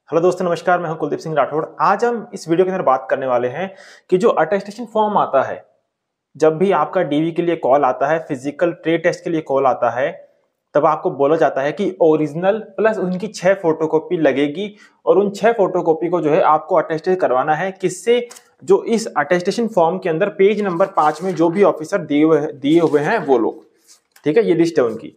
Hello दोस्तों, नमस्कार। मैं हूं कुलदीप सिंह राठौड़। आज हम इस वीडियो के अंदर बात करने वाले हैं कि जो अटेस्टेशन फॉर्म आता है, जब भी आपका डीवी के लिए कॉल आता है, फिजिकल ट्रेड टेस्ट के लिए कॉल आता है, तब आपको बोला जाता है कि ओरिजिनल प्लस उनकी 6 फोटोकॉपी लगेगी और उन 6 फोटोकॉपी को जो है आपको अटेस्टेड करवाना है। किससे? जो इस अटेस्टेशन फॉर्म के अंदर पेज नंबर 5 में जो भी ऑफिसर दिए हुए हैं वो लोग, ठीक है, ये लिस्ट है उनकी।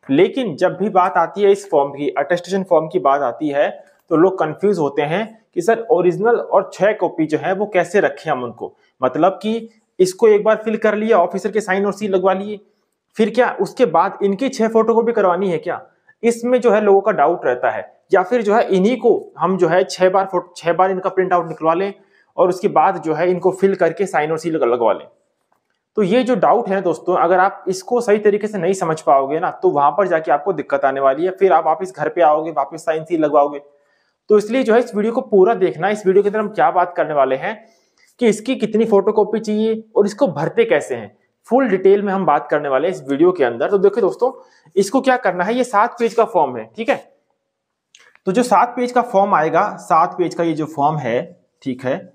लेकिन जब भी बात आती है इस फॉर्म की, अटेस्टेशन फॉर्म की बात आती है, तो लोग कंफ्यूज होते हैं कि सर ओरिजिनल और 6 कॉपी जो है वो कैसे रखें हम उनको। मतलब कि इसको एक बार फिल कर लिया, ऑफिसर के साइन और सील लगवा लिए, फिर क्या उसके बाद इनकी 6 फोटोकॉपी करवानी है क्या? इसमें जो है लोगों का डाउट रहता है। या फिर जो है इन्हीं को हम जो है 6 बार इनका प्रिंट आउट निकलवा लें और उसके बाद जो है इनको फिल करके साइन और सील लगवा लें। तो ये जो डाउट है दोस्तों, अगर आप इसको सही तरीके से नहीं समझ पाओगे ना, तो वहां पर जाके आपको दिक्कत आने वाली है। फिर आप वापस घर पे आओगे, वापस साइन सील लगवाओगे। तो इसलिए जो है इस वीडियो को पूरा देखना। इस वीडियो के अंदर हम क्या बात करने वाले हैं कि इसकी कितनी फोटोकॉपी चाहिए और इसको भरते कैसे हैं, फुल डिटेल में हम बात करने वाले हैं इस वीडियो के अंदर। तो देखिए दोस्तों, इसको क्या करना है, ये 7 पेज का फॉर्म है, ठीक है। तो जो 7 पेज का फॉर्म आएगा, 7 पेज का ये जो फॉर्म है, ठीक है,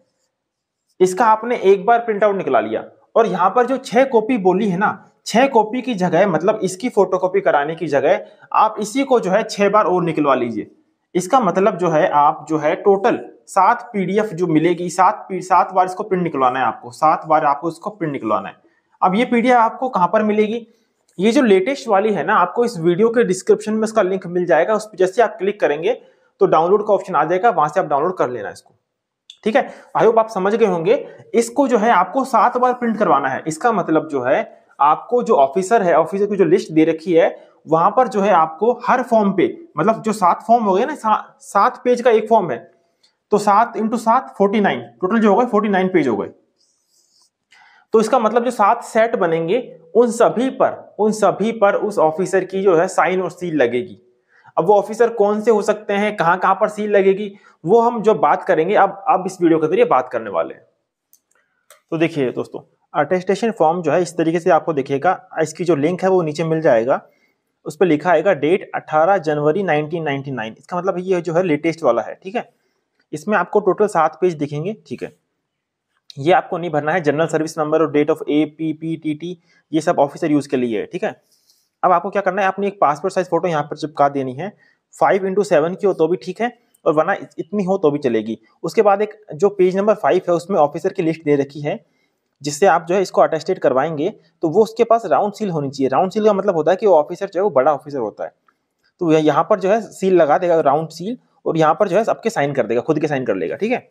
इसका आपने एक बार प्रिंट आउट निकला लिया और यहां पर जो 6 कॉपी बोली है ना, 6 कॉपी की जगह, मतलब इसकी फोटोकॉपी कराने की जगह आप इसी को जो है 6 बार और निकलवा लीजिए। इसका मतलब जो है आप जो है टोटल 7 पीडीएफ जो मिलेगी, 7 बार इसको प्रिंट निकलवाना है आपको, 7 बार आपको इसको प्रिंट निकलवाना है। अब ये पीडीएफ आपको कहां पर मिलेगी? ये जो लेटेस्ट वाली है ना, आपको इस वीडियो के डिस्क्रिप्शन में इसका लिंक मिल जाएगा। उस पर जैसे आप क्लिक करेंगे तो डाउनलोड का ऑप्शन आ जाएगा, वहां से आप डाउनलोड कर लेना इसको, ठीक है। आई होप आप समझ गए होंगे। इसको जो है आपको 7 बार प्रिंट करवाना है। इसका मतलब जो है आपको जो ऑफिसर है, ऑफिसर की जो लिस्ट दे रखी है, वहां पर जो है आपको हर फॉर्म पे, मतलब जो 7 फॉर्म हो गए ना, 7 पेज का एक फॉर्म है, तो 7 इंटू 7 49, टोटल जो हो गए 49 पेज हो गए। तो इसका मतलब जो 7 सेट बनेंगे, उन सभी पर उस ऑफिसर की जो है साइन और सील लगेगी। अब वो ऑफिसर कौन से हो सकते हैं, कहां कहां पर सील लगेगी, वो हम जो बात करेंगे अब इस वीडियो के जरिए बात करने वाले हैं। तो देखिए दोस्तों, अटेस्टेशन फॉर्म जो है इस तरीके से आपको दिखेगा। इसकी जो लिंक है वो नीचे मिल जाएगा, उस पर लिखा आएगा डेट 18 जनवरी 1999। इसका मतलब ये जो है लेटेस्ट वाला है, ठीक है। इसमें आपको टोटल 7 पेज दिखेंगे, ठीक है। ये आपको नहीं भरना है, जनरल सर्विस नंबर और डेट ऑफ APPTT ये सब ऑफिसर यूज के लिए है, ठीक है। अब आपको क्या करना है, अपनी एक पासपोर्ट साइज फोटो यहाँ पर चिपका देनी है। 5x7 की हो तो भी ठीक है, और वरना इतनी हो तो भी चलेगी। उसके बाद एक जो पेज नंबर 5 है उसमें ऑफिसर की लिस्ट दे रखी है, जिससे आप जो है इसको अटेस्टेड करवाएंगे, तो वो उसके पास राउंड सील होनी चाहिए। राउंड सील का मतलब होता है कि वो ऑफिसर जो है वो बड़ा ऑफिसर होता है, तो यहाँ पर जो है सील लगा देगा, राउंड सील, और यहाँ पर जो है सबके साइन कर देगा, खुद के साइन कर लेगा, ठीक है।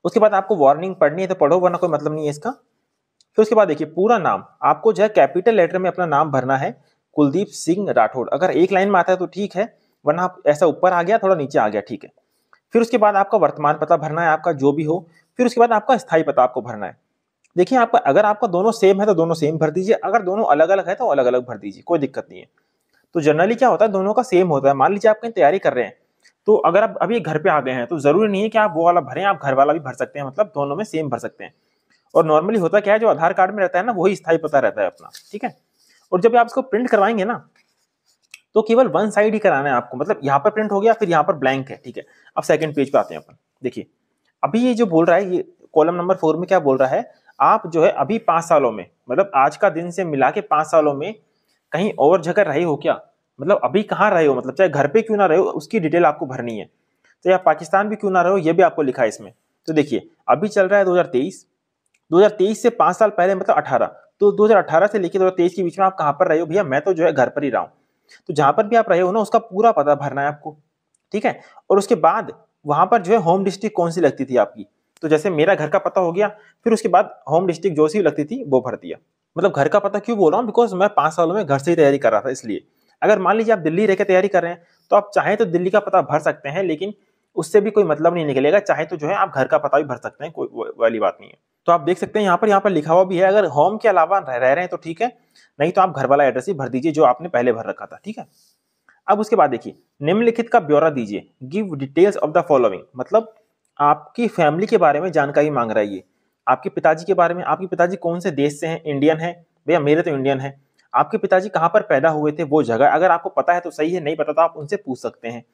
उसके बाद आपको वार्निंग पढ़नी है तो पढ़ो, वरना कोई मतलब नहीं है इसका। फिर उसके बाद देखिए, पूरा नाम आपको जो है कैपिटल लेटर में अपना नाम भरना है, कुलदीप सिंह राठौड़। अगर एक लाइन में आता है तो ठीक है, वरना आप ऐसा ऊपर आ गया, थोड़ा नीचे आ गया, ठीक है। फिर उसके बाद आपका वर्तमान पता भरना है, आपका जो भी हो। फिर उसके बाद आपका स्थायी पता आपको भरना है। देखिए, आपका अगर आपका दोनों सेम है तो दोनों सेम भर दीजिए, अगर दोनों अलग अलग है तो अलग अलग भर दीजिए, कोई दिक्कत नहीं है। तो जनरली क्या होता है, दोनों का सेम होता है। मान लीजिए आप कहीं तैयारी कर रहे हैं, तो अगर आप अभी घर पे आ गए हैं तो जरूरी नहीं है कि आप वो वाला भरें, आप घर वाला भी भर सकते हैं, मतलब दोनों में सेम भर सकते हैं। और नॉर्मली होता क्या है, जो आधार कार्ड में रहता है ना, वही स्थायी पता रहता है अपना, ठीक है। और जब आप इसको प्रिंट करवाएंगे ना, तो केवल वन साइड ही कराना है आपको, मतलब यहाँ पर प्रिंट हो गया, फिर यहाँ पर ब्लैंक है, ठीक है। अब सेकंड पेज पे आते हैं अपन। देखिए, अभी ये जो बोल रहा है, ये कॉलम नंबर 4 में क्या बोल रहा है, आप जो है अभी 5 सालों में, मतलब आज का दिन से मिला के 5 सालों में कहीं और जगह रहे हो क्या, मतलब अभी कहाँ रहे हो, मतलब चाहे घर पे क्यों ना रहे हो, उसकी डिटेल आपको भरनी है। चाहे आप पाकिस्तान भी क्यों ना रहे हो, ये भी आपको लिखा है इसमें। तो देखिए, अभी चल रहा है 2023 से 5 साल पहले मतलब 18, तो 2018 से लेकर 2023 के बीच में आप कहां पर रहे हो? भैया मैं तो जो है घर पर ही रहा हूं। तो जहां पर भी आप रहे हो ना, उसका पूरा पता भरना है आपको, ठीक है। और उसके बाद वहां पर जो है होम डिस्ट्रिक्ट कौन सी लगती थी आपकी, तो जैसे मेरा घर का पता हो गया, फिर उसके बाद होम डिस्ट्रिक्ट जो सी लगती थी वो भर दिया। मतलब घर का पता क्यों बोल रहा हूँ, बिकॉज मैं 5 सालों में घर से ही तैयारी कर रहा था, इसलिए। अगर मान लीजिए आप दिल्ली रह के तैयारी कर रहे हैं, तो आप चाहें तो दिल्ली का पता भर सकते हैं, लेकिन उससे भी कोई मतलब नहीं निकलेगा। चाहे तो जो है आप घर का पता भी भर सकते हैं, कोई वाली बात नहीं है। तो आप देख सकते हैं यहाँ पर लिखा हुआ भी है, अगर होम के अलावा रह रहे हैं तो ठीक है, नहीं तो आप घर वाला एड्रेस ही भर दीजिए जो आपने पहले भर रखा था, ठीक है। अब उसके बाद देखिए, निम्नलिखित का ब्यौरा दीजिए, give details of the following, मतलब आपकी फैमिली के बारे में जानकारी मांग रहा है ये। आपके पिताजी के बारे में, आपके पिताजी कौन से देश से हैं, इंडियन है भैया, मेरे तो इंडियन है। आपके पिताजी कहाँ पर पैदा हुए थे, वो जगह अगर आपको पता है तो सही है, नहीं पता तो आप उनसे पूछ सकते हैं।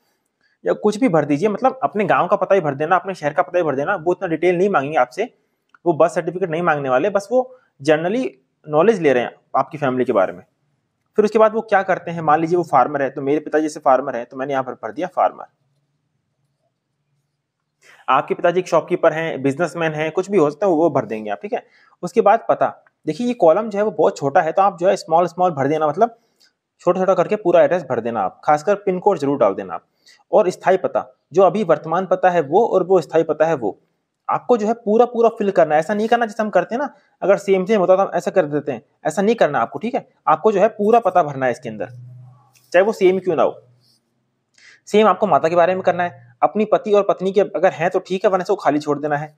या कुछ भी भर दीजिए, मतलब अपने गांव का पता ही भर देना, अपने शहर का पता ही भर देना, वो इतना डिटेल नहीं मांगेंगे आपसे, वो बर्थ सर्टिफिकेट नहीं मांगने वाले, बस वो जनरली नॉलेज ले रहे हैं आपकी फैमिली के बारे में। फिर उसके बाद वो क्या करते हैं, मान लीजिए वो फार्मर है, तो मेरे पिताजी से फार्मर है, तो मैंने यहाँ पर भर दिया फार्मर। आपके पिताजी एक शॉपकीपर हैं, बिजनेसमैन हैं, कुछ भी हो सकता है, वो भर देंगे आप, ठीक है। उसके बाद पता, देखिए ये कॉलम जो है वो बहुत छोटा है, तो आप जो है स्मॉल स्मॉल भर देना, मतलब छोटा छोटा करके पूरा एड्रेस भर देना आप, खासकर पिन कोड जरूर डाल देना आप। और स्थायी पता, जो अभी वर्तमान पता है वो, और वो स्थायी पता है वो, आपको जो है पूरा पूरा फिल करना है। ऐसा नहीं करना जैसे हम करते हैं ना, अगर सेम सेम होता तो हम ऐसा कर देते हैं, ऐसा नहीं करना आपको, ठीक है। आपको जो है पूरा पता भरना है इसके अंदर, चाहे वो सेम क्यों ना हो। सेम आपको माता के बारे में करना है, अपनी पति और पत्नी के अगर है तो ठीक है, वरना से वो खाली छोड़ देना है।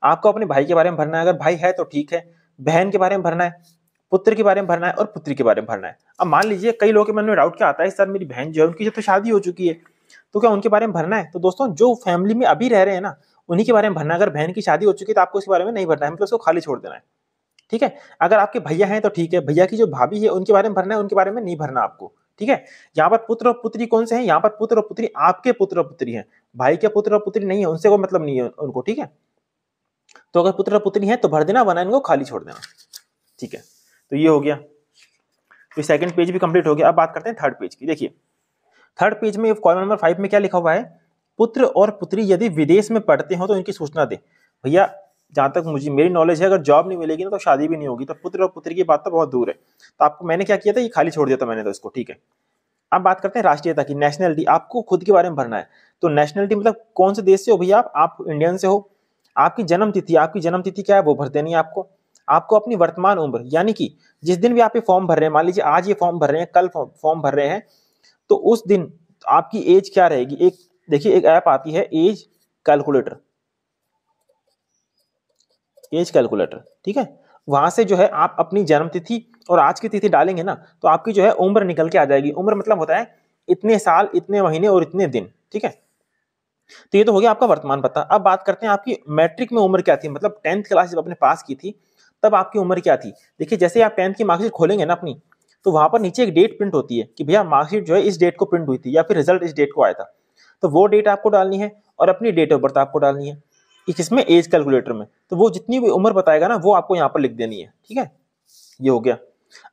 आपको अपने भाई के बारे में भरना है, अगर भाई है तो ठीक है, बहन के बारे में भरना है, पुत्र के बारे में भरना है, और पुत्री के बारे में भरना है। अब मान लीजिए कई लोगों के मन में डाउट क्या आता है, सर मेरी बहन जो है उनकी जो तो शादी हो चुकी है, तो क्या उनके बारे में भरना है? तो दोस्तों जो फैमिली में अभी रह रहे हैं ना, उन्हीं के बारे में भरना है। अगर बहन की शादी हो चुकी है तो आपको उसके बारे में नहीं भरना है, मतलब उसको खाली छोड़ देना है, ठीक है। अगर आपके भैया हैं तो ठीक है, भैया की जो भाभी है उनके बारे में भरना है, उनके बारे में नहीं भरना आपको, ठीक है। यहाँ पर पुत्र और पुत्री कौन से हैं? यहाँ पर पुत्र और पुत्री आपके पुत्र और पुत्री हैं, भाई के पुत्र और पुत्री नहीं है, उनसे कोई मतलब नहीं है उनको, ठीक है। तो अगर पुत्र और पुत्री है तो भर देना, वरना इनको खाली छोड़ देना, ठीक है। तो ये हो गया, तो सेकंड पेज भी कंप्लीट हो गया। अब बात करते हैं थर्ड पेज की। देखिए थर्ड पेज में कॉलम नंबर 5 में क्या लिखा हुआ है, पुत्र और पुत्री यदि विदेश में पढ़ते हो तो इनकी सूचना दे। भैया जहां तक मुझे मेरी नॉलेज है, अगर जॉब नहीं मिलेगी ना तो शादी भी नहीं होगी, तो पुत्र और पुत्री की बात तो बहुत दूर है। तो आपको मैंने क्या किया था, ये खाली छोड़ दिया था मैंने तो इसको, ठीक है। अब बात करते हैं राष्ट्रीयता की, नेशनलिटी, आपको खुद के बारे में भरना है। तो नेशनलिटी मतलब कौन से देश से हो भैया आप इंडियन से हो। आपकी जन्म तिथि क्या है वो भर देनी है आपको। आपको अपनी वर्तमान उम्र, यानी कि जिस दिन भी आप ये फॉर्म भर रहे हैं, मान लीजिए आज ये फॉर्म भर रहे हैं, कल फॉर्म भर रहे हैं, तो उस दिन आपकी एज क्या रहेगी। एक देखिए एक ऐप आती है एज कैलकुलेटर, ठीक है। वहां से जो है आप अपनी जन्म तिथि और आज की तिथि डालेंगे ना, तो आपकी जो है उम्र निकल के आ जाएगी। उम्र मतलब होता है इतने साल, इतने महीने और इतने दिन, ठीक है। तो ये तो हो गया आपका वर्तमान पता। अब बात करते हैं आपकी मैट्रिक में उम्र क्या थी, मतलब 10th क्लास जब आपने पास की थी तब आपकी उम्र क्या थी। देखिए जैसे आप 10th की मार्कशीट खोलेंगे ना अपनी, तो वहां पर नीचे एक डेट प्रिंट होती है कि भैया मार्कशीट जो है इस डेट को प्रिंट हुई थी, या फिर रिजल्ट इस डेट को आया था। तो वो डेट आपको डालनी है और अपनी डेट ऑफ बर्थ आपको डालनी है, किसमें, एज कैलकुलेटर में। तो वो जितनी भी उम्र बताएगा ना वो आपको यहाँ पर लिख देनी है, ठीक है। ये हो गया।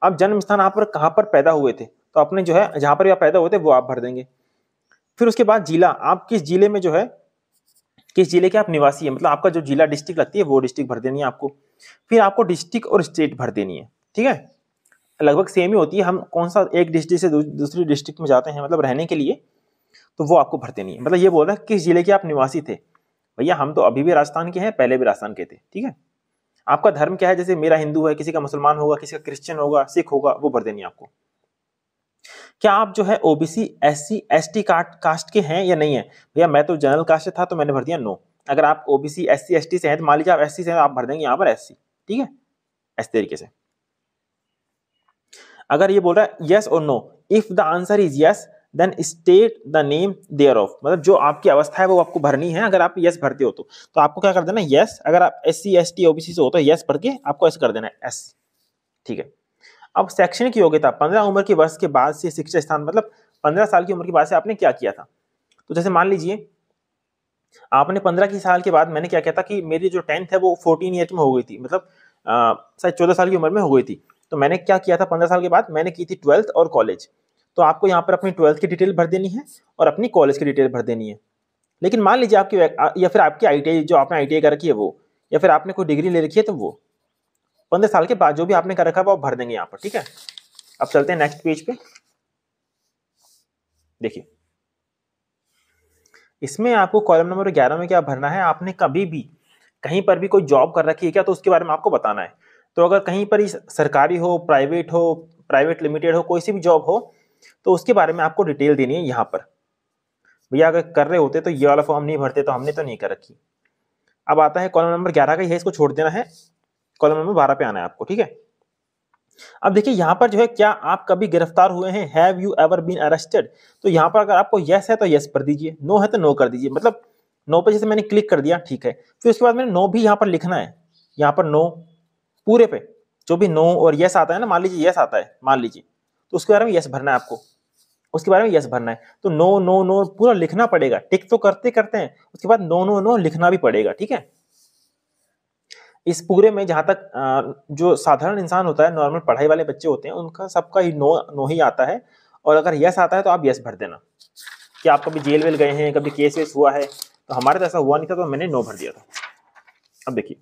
अब जन्म स्थान आप कहाँ पर पैदा हुए थे, तो अपने जो है जहां पर आप पैदा हुए थे वो आप भर देंगे। फिर उसके बाद जिला, आप किस जिले में जो है, किस जिले के आप निवासी है, मतलब आपका जो जिला डिस्ट्रिक्ट लगती है वो डिस्ट्रिक्ट भर देनी है आपको। फिर आपको डिस्ट्रिक्ट और स्टेट भर देनी है, ठीक है। लगभग सेम ही होती है, हम कौन सा एक डिस्ट्रिक्ट से दूसरी डिस्ट्रिक्ट में जाते हैं मतलब रहने के लिए, तो वो आपको भर देनी है। मतलब ये बोल रहा है किस जिले के आप निवासी थे। भैया हम तो अभी भी राजस्थान के हैं, पहले भी राजस्थान के थे, ठीक है। आपका धर्म क्या है, जैसे मेरा हिंदू है, किसी का मुसलमान होगा, किसी का क्रिश्चियन होगा, सिख होगा, वो भर देनी है आपको। क्या आप जो है ओबीसी एससी एसटी कास्ट के हैं या नहीं है। भैया मैं तो जनरल कास्ट से था तो मैंने भर दिया नो। अगर आप ओबीसी एससी एसटी से हैं तो मान लीजिए आप एससी से हैं, आप भर देंगे यहाँ पर एससी, ठीक है, इस तरीके से। अगर ये बोल रहा है यस और no, if the answer is yes then state the name thereof, मतलब जो आपकी अवस्था है वो आपको भरनी है। अगर आप यस भरते हो तो आपको क्या कर देना, यस। अगर आप एससी एसटी ओबीसी से हो तो यस भर के आपको ऐसे कर देना है एस, ठीक है। अब शैक्षणिक योग्यता, 15 उम्र के वर्ष के बाद से शिक्षा स्थान, मतलब 15 साल की उम्र के बाद से आपने क्या किया था। तो जैसे मान लीजिए आपने 15 की साल के बाद, मैंने क्या किया था कि मेरी जो 10th है वो 14 ईयर में हो गई थी, मतलब शायद 14 साल की उम्र में हो गई थी। तो मैंने क्या किया था 15 साल के बाद, मैंने की थी 12th और कॉलेज। तो आपको यहाँ पर अपनी 12th की डिटेल भर देनी है और अपनी कॉलेज की डिटेल भर देनी है। लेकिन मान लीजिए आपकी या फिर आपकी ITI, जो आपने ITI कर रखी है वो, या फिर आपने कोई डिग्री ले रखी है, तो वो 15 साल के बाद जो भी आपने कर रखा है वो आप भर देंगे यहाँ पर, ठीक है। अब चलते हैं नेक्स्ट पेज पे। देखिए इसमें आपको कॉलम नंबर 11 में क्या भरना है, आपने कभी भी कहीं पर भी कोई जॉब कर रखी है क्या, तो उसके बारे में आपको बताना है। तो अगर कहीं पर सरकारी हो, प्राइवेट लिमिटेड हो, कोई सी भी जॉब हो, तो उसके बारे में आपको डिटेल देनी है यहाँ पर। भैया अगर कर रहे होते तो ये वाला फॉर्म नहीं भरते, तो हमने तो नहीं कर रखी। अब आता है कॉलम नंबर 11 का, ये इसको छोड़ देना है, कॉलम नंबर 12 पे आना है आपको, ठीक है। अब देखिए यहाँ पर जो है, क्या आप कभी गिरफ्तार हुए हैं, have you ever been arrested. तो यहाँ पर अगर आपको यस है तो यस कर दीजिए, नो है तो नो कर दीजिए। मतलब नो पे जैसे मैंने क्लिक कर दिया, ठीक है। फिर उसके बाद मैंने नो भी यहाँ पर लिखना है, यहाँ पर नो पूरे पे जो भी नो और यस आता है ना, मान लीजिए यस आता है मान लीजिए, तो उसके बारे में यस भरना है आपको। उसके बारे में यस भरना है। तो नो नो नो पूरा लिखना पड़ेगा, टिक तो करते करते हैं, उसके बाद नो नो नो लिखना भी पड़ेगा, ठीक है। इस पूरे में जहां तक जो साधारण इंसान होता है, नॉर्मल पढ़ाई वाले बच्चे होते हैं, उनका सबका ही नो नो ही आता है, और अगर यस आता है तो आप यस भर देना। कि आप कभी जेल वेल गए हैं, कभी केस वेस हुआ है, तो हमारे तो ऐसा हुआ नहीं था, तो मैंने नो भर दिया था। अब देखिए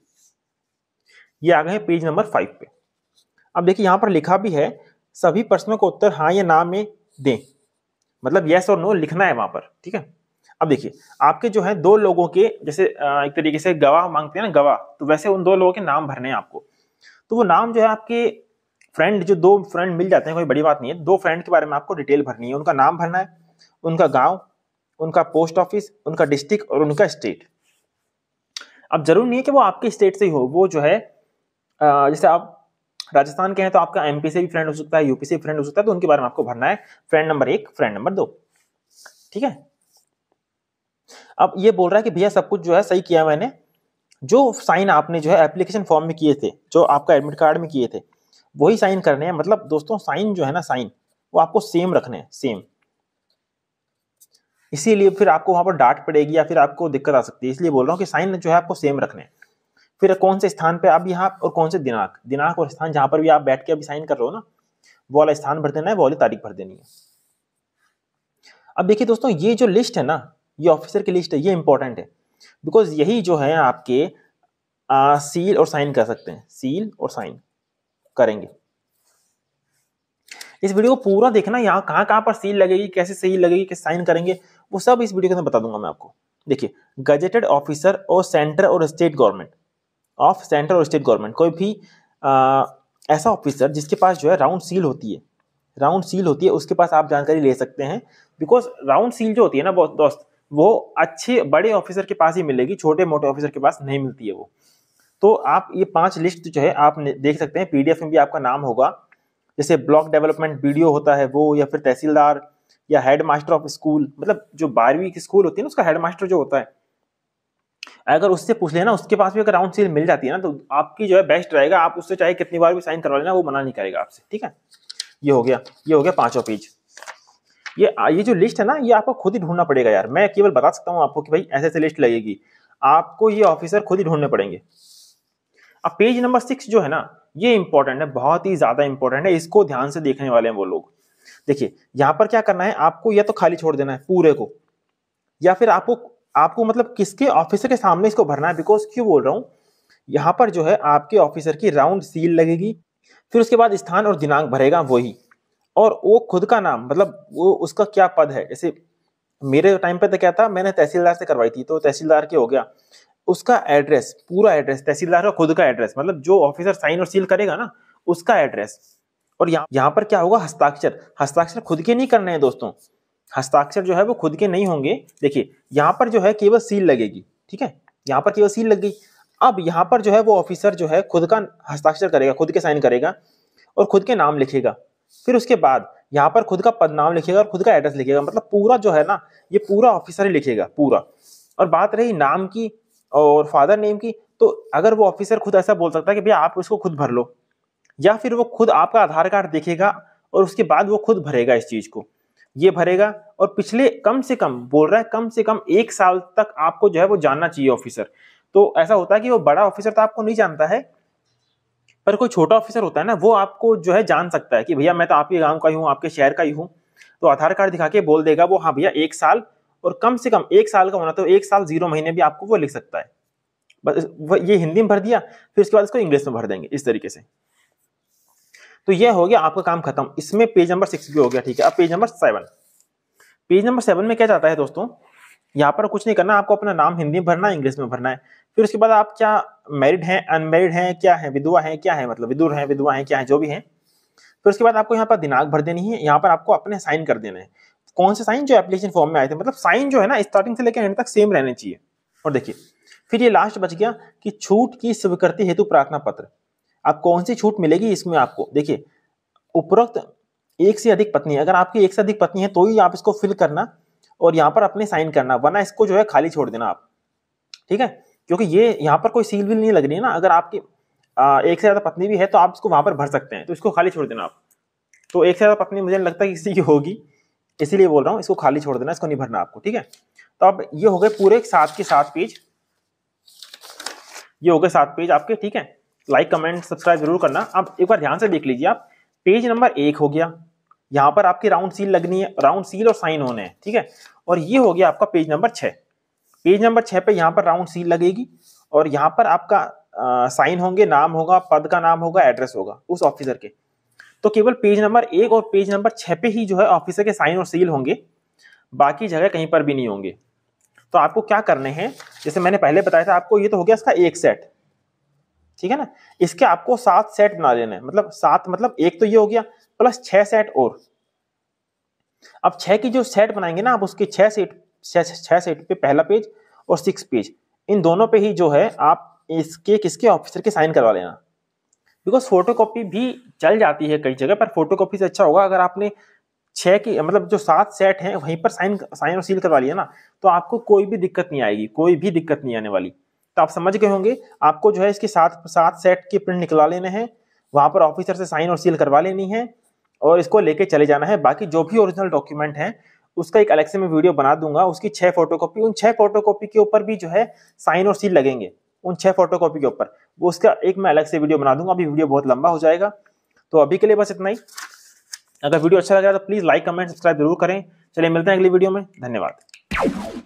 ये आ गए हैं पेज नंबर 5 पे। अब देखिए यहाँ पर लिखा भी है सभी प्रश्नों का उत्तर हाँ या ना में दें, मतलब यस और नो लिखना है वहां पर, ठीक है। अब देखिए आपके जो है दो लोगों के, जैसे एक तरीके से गवाह मांगते हैं ना, गवाह, तो वैसे उन दो लोगों के नाम भरने हैं आपको। तो वो नाम जो है आपके फ्रेंड, जो दो फ्रेंड मिल जाते हैं कोई बड़ी बात नहीं है, दो फ्रेंड के बारे में आपको डिटेल भरनी है। उनका नाम भरना है, उनका गांव, उनका पोस्ट ऑफिस, उनका डिस्ट्रिक्ट और उनका स्टेट। अब जरूरी नहीं है कि वो आपके स्टेट से ही हो, वो जो है जैसे आप राजस्थान के हैं तो आपका एमपी से भी फ्रेंड हो सकता है, यूपी से भी फ्रेंड हो सकता है, तो उनके बारे में आपको भरना है, फ्रेंड नंबर 1, फ्रेंड नंबर 2, ठीक है। अब ये बोल रहा है कि भैया सब कुछ जो है सही किया मैंने, जो साइन आपने जो है एप्लीकेशन फॉर्म में किए थे, जो आपका एडमिट कार्ड में किए थे, वही साइन करने हैं। मतलब दोस्तों साइन जो है ना, साइन वो आपको सेम रखने हैं, सेम। इसीलिए फिर आपको वहां पर डांट पड़ेगी या फिर आपको दिक्कत आ सकती है, इसलिए बोल रहा हूँ कि साइन जो है आपको सेम रखने हैं। फिर कौन से स्थान पे आप यहाँ, और कौन से दिनांक, दिनांक और स्थान जहां पर भी आप बैठ के अभी साइन कर रहे हो ना, वो वाला स्थान भर देना है, वो वाली तारीख भर देनी है। अब देखिए दोस्तों ये जो लिस्ट है ना, ये ऑफिसर की लिस्ट है, ये इंपॉर्टेंट है, बिकॉज यही जो है आपके सील और साइन कर सकते हैं, सील और साइन करेंगे। इस वीडियो को पूरा देखना, यहाँ कहाँ कहाँ पर सील लगेगी, कैसे सील लगेगी, कैसे साइन करेंगे, वो सब इस वीडियो के अंदर बता दूंगा मैं आपको। देखिए गजेटेड ऑफिसर और सेंटर और स्टेट गवर्नमेंट, ऑफ सेंटर और स्टेट गवर्नमेंट, कोई भी ऐसा ऑफिसर जिसके पास जो है राउंड सील होती है, राउंड सील होती है, उसके पास आप जानकारी ले सकते हैं। बिकॉज राउंड सील जो होती है ना दोस्त, वो अच्छे बड़े ऑफिसर के पास ही मिलेगी, छोटे मोटे ऑफिसर के पास नहीं मिलती है वो। तो आप ये 5 लिस्ट जो है आप देख सकते हैं, पीडीएफ में भी आपका नाम होगा, जैसे ब्लॉक डेवलपमेंट बीडीओ होता है वो, या फिर तहसीलदार, या हेड मास्टर ऑफ स्कूल, मतलब जो 12वीं की स्कूल होती है ना, उसका हेड मास्टर जो होता है, अगर उससे पूछ लेना, उसके पास भी अगर राउंड सील मिल जाती है ना, तो आपकी जो है बेस्ट रहेगा। आप उससे चाहे कितनी बार भी साइन करवा लेना, वो मना नहीं करेगा आपसे, ठीक है। ये हो गया 5वां पेज। ये जो लिस्ट है ना, ये आपको खुद ही ढूंढना पड़ेगा यार, मैं केवल बता सकता हूँ आपको कि भाई ऐसे ऐसे लिस्ट लगेगी, आपको ये ऑफिसर खुद ही ढूंढने पड़ेंगे। अब पेज नंबर 6 जो है ना, ये इंपॉर्टेंट है, बहुत ही ज्यादा इंपॉर्टेंट है, इसको ध्यान से देखने वाले हैं वो लोग। देखिए यहाँ पर क्या करना है आपको, या तो खाली छोड़ देना है पूरे को, या फिर आपको मतलब किसके ऑफिसर के सामने इसको भरना है। बिकॉज क्यों बोल रहा हूं, यहाँ पर जो है आपके ऑफिसर की राउंड सील लगेगी, फिर उसके बाद स्थान और दिनांक भरेगा वही, और वो खुद का नाम, मतलब वो उसका क्या पद है। जैसे मेरे टाइम पे तो क्या था, मैंने तहसीलदार से करवाई थी, तो तहसीलदार के हो गया, उसका एड्रेस, पूरा एड्रेस, तहसीलदार का खुद का एड्रेस, मतलब जो ऑफिसर साइन और सील करेगा ना, उसका एड्रेस। और यहाँ पर क्या होगा, हस्ताक्षर, हस्ताक्षर खुद के नहीं करने हैं दोस्तों, हस्ताक्षर जो है वो खुद के नहीं होंगे। देखिए यहाँ पर जो है केवल सील लगेगी, ठीक है, यहाँ पर केवल सील लग गई। अब यहाँ पर जो है वो ऑफिसर जो है खुद का हस्ताक्षर करेगा, खुद के साइन करेगा और खुद के नाम लिखेगा, फिर उसके बाद यहाँ पर खुद का पद नाम लिखेगा और खुद का एड्रेस लिखेगा, मतलब पूरा जो है ना, ये पूरा ऑफिसर ही लिखेगा पूरा। और बात रही नाम की और फादर नेम की, तो अगर वो ऑफिसर खुद ऐसा बोल सकता है कि भैया आप इसको खुद भर लो, या फिर वो खुद आपका आधार कार्ड देखेगा और उसके बाद वो खुद भरेगा इस चीज को, ये भरेगा। और पिछले कम से कम बोल रहा है, कम से कम 1 साल तक आपको जो है वो जानना चाहिए ऑफिसर। तो ऐसा होता है कि वो बड़ा ऑफिसर तो आपको नहीं जानता है, पर कोई छोटा ऑफिसर होता है ना, वो आपको जो है जान सकता है कि भैया मैं तो आपके गांव का ही हूँ, आपके शहर का ही हूँ, तो आधार कार्ड दिखा के बोल देगा वो, हाँ भैया 1 साल, और कम से कम 1 साल का होना, तो 1 साल 0 महीने भी आपको वो लिख सकता है। बस ये हिंदी में भर दिया, फिर उसके बाद इसको इंग्लिश में भर देंगे इस तरीके से। तो ये हो गया आपका काम खत्म, इसमें पेज नंबर 6 भी हो गया, ठीक है। अब पेज नंबर 7, पेज नंबर 7 में क्या जाता है दोस्तों, यहाँ पर कुछ नहीं करना, आपको अपना नाम हिंदी में भरना है, इंग्लिश में भरना है। फिर उसके बाद आप क्या मैरिड हैं, अनमैरिड हैं, क्या है, विधवा हैं, क्या है, मतलब विदुर हैं, विधवा हैं, क्या है, जो भी हैं। फिर उसके बाद आपको यहाँ पर दिनांक भर देनी है, यहाँ पर आपको अपने साइन कर देने हैं। कौन से साइन, जो एप्लीकेशन फॉर्म में आए थे, मतलब साइन जो है ना स्टार्टिंग से लेकर एंड तक सेम रहने चाहिए। और देखिए फिर ये लास्ट बच गया कि छूट की स्वीकृति हेतु प्रार्थना पत्र। अब कौन सी छूट मिलेगी इसमें आपको, देखिए उपरोक्त 1 से अधिक पत्नी, अगर आपकी 1 से अधिक पत्नी है तो ही आप इसको फिल करना और यहाँ पर अपने साइन करना, वरना इसको जो है खाली छोड़ देना आप, ठीक है। क्योंकि ये यहाँ पर कोई सील विल नहीं लग रही है ना, अगर आपकी 1 से ज्यादा पत्नी भी है तो आप इसको वहां पर भर सकते हैं, तो इसको खाली छोड़ देना आप। तो 1 से ज्यादा पत्नी मुझे नहीं लगता कि किसी की होगी, इसीलिए बोल रहा हूँ, इसको खाली छोड़ देना, इसको नहीं भरना आपको, ठीक है। तो अब ये हो गए पूरे 7 के 7 पेज, ये हो गए 7 पेज आपके, ठीक है। लाइक कमेंट सब्सक्राइब जरूर करना। अब एक बार ध्यान से देख लीजिए आप, पेज नंबर 1 हो गया, यहाँ पर आपकी राउंड सील लगनी है, राउंड सील और साइन होने हैं, ठीक है। और ये हो गया आपका पेज नंबर 6। पेज नंबर 6 पे यहाँ पर राउंड सील लगेगी और यहाँ पर आपका साइन होंगे, नाम होगा, पद का नाम होगा, एड्रेस होगा उस ऑफिसर के। तो केवल पेज नंबर 1 और पेज नंबर 6 पे ही जो है ऑफिसर के साइन और सील होंगे, बाकी जगह कहीं पर भी नहीं होंगे। तो आपको क्या करने हैं, जैसे मैंने पहले बताया था आपको, ये तो हो गया इसका एक सेट, ठीक है ना। इसके आपको 7 सेट बना लेना है, मतलब 7 मतलब एक तो ये हो गया प्लस 6 सेट और। अब 6 की जो सेट बनाएंगे ना आप, उसके 6 सेट पे पहला पेज और 6 पेज, इन दोनों पे ही जो है आप इसके किसके ऑफिसर के साइन करवा लेना। बिकॉज फोटोकॉपी भी चल जाती है कई जगह, पर फोटोकॉपी से अच्छा होगा अगर आपने 6 की मतलब जो 7 सेट हैं वहीं पर साइन और सील करवा लिया ना, तो आपको कोई भी दिक्कत नहीं आएगी, कोई भी दिक्कत नहीं आने वाली। तो आप समझ गए होंगे, आपको जो है इसके 7 सेट के प्रिंट निकलवा लेने हैं, वहां पर ऑफिसर से साइन और सील करवा लेनी है और इसको लेके चले जाना है। बाकी जो भी ओरिजिनल डॉक्यूमेंट है उसका एक अलग से मैं वीडियो बना दूंगा, उसकी 6 फोटोकॉपी, उन 6 फोटोकॉपी के ऊपर भी जो है साइन और सील लगेंगे, उन 6 फोटोकॉपी के ऊपर, वो उसका एक मैं अलग से वीडियो बना दूंगा। अभी वीडियो बहुत लंबा हो जाएगा, तो अभी के लिए बस इतना ही। अगर वीडियो अच्छा लगा तो प्लीज लाइक कमेंट सब्सक्राइब जरूर करें। चलिए मिलते हैं अगली वीडियो में, धन्यवाद।